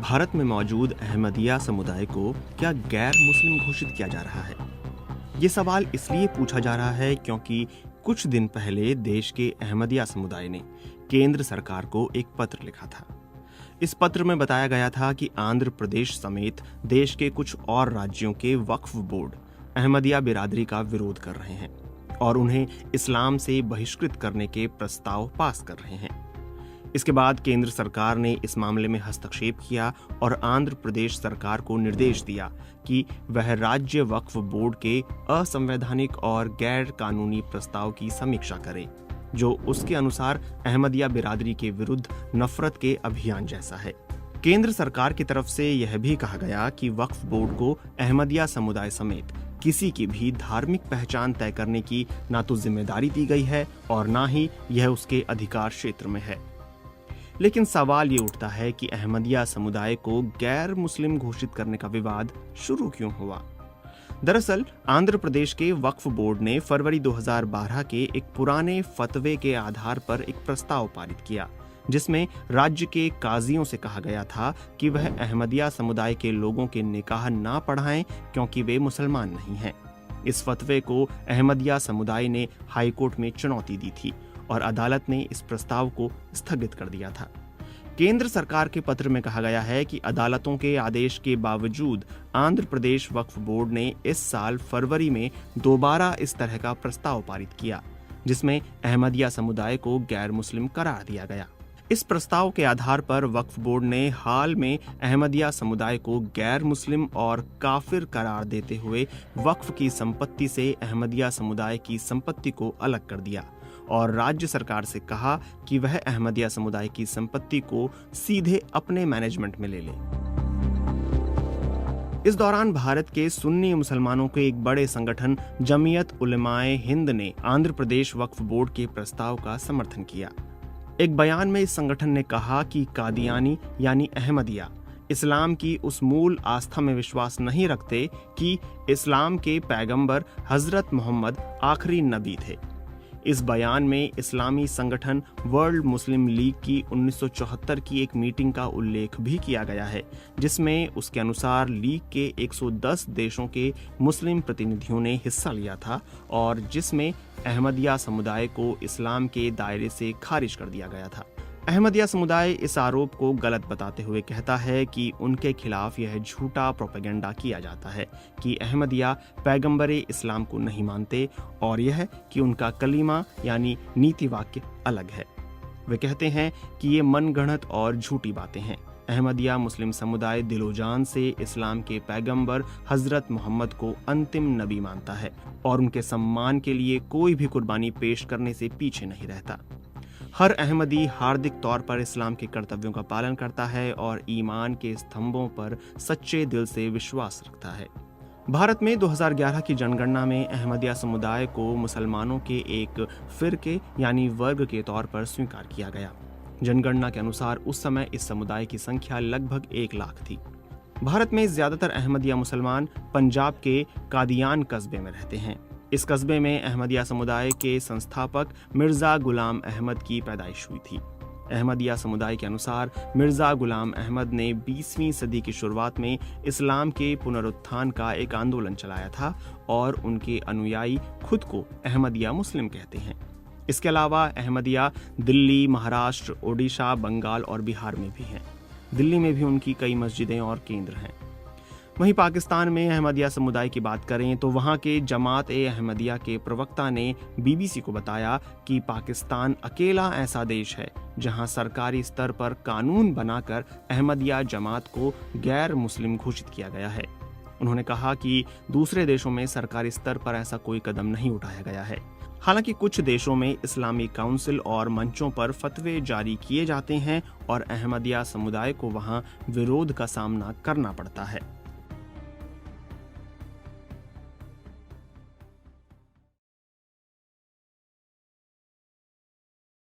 भारत में मौजूद अहमदिया समुदाय को क्या गैर मुस्लिम घोषित किया जा रहा है? ये सवाल इसलिए पूछा जा रहा है क्योंकि कुछ दिन पहले देश के अहमदिया समुदाय ने केंद्र सरकार को एक पत्र लिखा था। इस पत्र में बताया गया था कि आंध्र प्रदेश समेत देश के कुछ और राज्यों के वक्फ बोर्ड अहमदिया बिरादरी का विरोध कर रहे हैं और उन्हें इस्लाम से बहिष्कृत करने के प्रस्ताव पास कर रहे हैं। इसके बाद केंद्र सरकार ने इस मामले में हस्तक्षेप किया और आंध्र प्रदेश सरकार को निर्देश दिया कि वह राज्य वक्फ बोर्ड के असंवैधानिक और गैर कानूनी प्रस्ताव की समीक्षा करे, जो उसके अनुसार अहमदिया बिरादरी के विरुद्ध नफरत के अभियान जैसा है। केंद्र सरकार की तरफ से यह भी कहा गया कि वक्फ बोर्ड को अहमदिया समुदाय समेत किसी की भी धार्मिक पहचान तय करने की ना तो जिम्मेदारी दी गई है और ना ही यह उसके अधिकार क्षेत्र में है। लेकिन सवाल ये उठता है कि अहमदिया समुदाय को गैर मुस्लिम घोषित करने का विवाद शुरू क्यों हुआ? दरअसल आंध्र प्रदेश के वक्फ बोर्ड ने फरवरी 2012 के एक पुराने फतवे के आधार पर एक प्रस्ताव पारित किया, जिसमें राज्य के काजियों से कहा गया था कि वह अहमदिया समुदाय के लोगों के निकाह ना पढ़ाएं क्योंकि वे मुसलमान नहीं हैं। इस फतवे को अहमदिया समुदाय ने हाईकोर्ट में चुनौती दी थी और अदालत ने इस प्रस्ताव को स्थगित कर दिया था। केंद्र सरकार के पत्र में कहा गया है कि अदालतों के आदेश के बावजूद आंध्र प्रदेश वक्फ बोर्ड ने इस साल फरवरी में दोबारा इस तरह का प्रस्ताव पारित किया, जिसमें अहमदिया समुदाय को गैर मुस्लिम करार दिया गया। इस प्रस्ताव के आधार पर वक्फ बोर्ड ने हाल में अहमदिया समुदाय को गैर मुस्लिम और काफिर करार देते हुए वक्फ की संपत्ति से अहमदिया समुदाय की संपत्ति को अलग कर दिया और राज्य सरकार से कहा कि वह अहमदिया समुदाय की संपत्ति को सीधे अपने मैनेजमेंट में ले ले। इस दौरान भारत के सुन्नी मुसलमानों के एक बड़े संगठन जमीयत उलमाए हिंद ने आंध्र प्रदेश वक्फ बोर्ड के प्रस्ताव का समर्थन किया। एक बयान में इस संगठन ने कहा कि कादियानी यानी अहमदिया इस्लाम की उस मूल आस्था में विश्वास नहीं रखते कि इस्लाम के पैगंबर हजरत मोहम्मद आखिरी नबी थे। इस बयान में इस्लामी संगठन वर्ल्ड मुस्लिम लीग की 1974 की एक मीटिंग का उल्लेख भी किया गया है, जिसमें उसके अनुसार लीग के 110 देशों के मुस्लिम प्रतिनिधियों ने हिस्सा लिया था और जिसमें अहमदिया समुदाय को इस्लाम के दायरे से खारिज कर दिया गया था। अहमदिया समुदाय इस आरोप को गलत बताते हुए कहता है कि उनके खिलाफ यह झूठा प्रोपेगेंडा किया जाता है कि अहमदिया पैगंबरे इस्लाम को नहीं मानते और यह कि उनका कलीमा यानी नीति वाक्य अलग है। वे कहते हैं कि ये मनगढ़ंत और झूठी बातें हैं। अहमदिया मुस्लिम समुदाय दिलोजान से इस्लाम के पैगंबर हजरत मोहम्मद को अंतिम नबी मानता है और उनके सम्मान के लिए कोई भी कुर्बानी पेश करने से पीछे नहीं रहता। हर अहमदी हार्दिक तौर पर इस्लाम के कर्तव्यों का पालन करता है और ईमान के स्तंभों पर सच्चे दिल से विश्वास रखता है। भारत में 2011 की जनगणना में अहमदिया समुदाय को मुसलमानों के एक फिरके यानी वर्ग के तौर पर स्वीकार किया गया। जनगणना के अनुसार उस समय इस समुदाय की संख्या लगभग 1 लाख थी। भारत में ज्यादातर अहमदिया मुसलमान पंजाब के कादियान कस्बे में रहते हैं। इस कस्बे में अहमदिया समुदाय के संस्थापक मिर्जा गुलाम अहमद की पैदाइश हुई थी। अहमदिया समुदाय के अनुसार मिर्जा गुलाम अहमद ने 20वीं सदी की शुरुआत में इस्लाम के पुनरुत्थान का एक आंदोलन चलाया था और उनके अनुयायी खुद को अहमदिया मुस्लिम कहते हैं। इसके अलावा अहमदिया दिल्ली, महाराष्ट्र, ओडिशा, बंगाल और बिहार में भी हैं। दिल्ली में भी उनकी कई मस्जिदें और केंद्र हैं। वहीं पाकिस्तान में अहमदिया समुदाय की बात करें तो वहां के जमात-ए-अहमदिया के प्रवक्ता ने बीबीसी को बताया कि पाकिस्तान अकेला ऐसा देश है जहां सरकारी स्तर पर कानून बनाकर अहमदिया जमात को गैर मुस्लिम घोषित किया गया है। उन्होंने कहा कि दूसरे देशों में सरकारी स्तर पर ऐसा कोई कदम नहीं उठाया गया है। हालांकि कुछ देशों में इस्लामी काउंसिल और मंचों पर फतवे जारी किए जाते हैं और अहमदिया समुदाय को वहां विरोध का सामना करना पड़ता है।